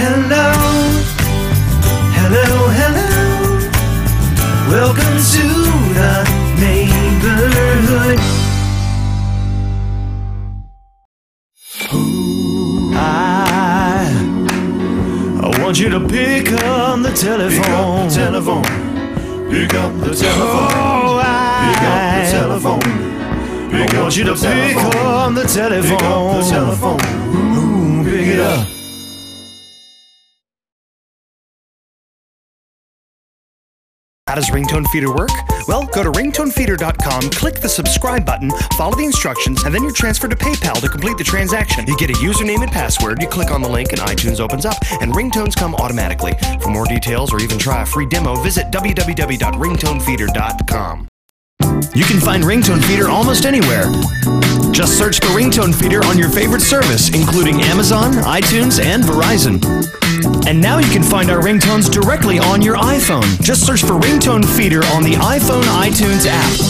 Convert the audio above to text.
Hello, hello, hello. Welcome to the neighborhood. I want you to pick up the telephone. Pick up the telephone. Oh, pick up the telephone. I want you to pick up the telephone. Ooh, pick it up. How does RingtoneFeeder work? Well, go to ringtonefeeder.com, click the subscribe button, follow the instructions, and then you're transferred to PayPal to complete the transaction. You get a username and password, you click on the link and iTunes opens up, and ringtones come automatically. For more details or even try a free demo, visit www.ringtonefeeder.com. You can find RingtoneFeeder almost anywhere. Just search for RingtoneFeeder on your favorite service, including Amazon, iTunes, and Verizon. And now you can find our ringtones directly on your iPhone. Just search for RingtoneFeeder on the iPhone iTunes app.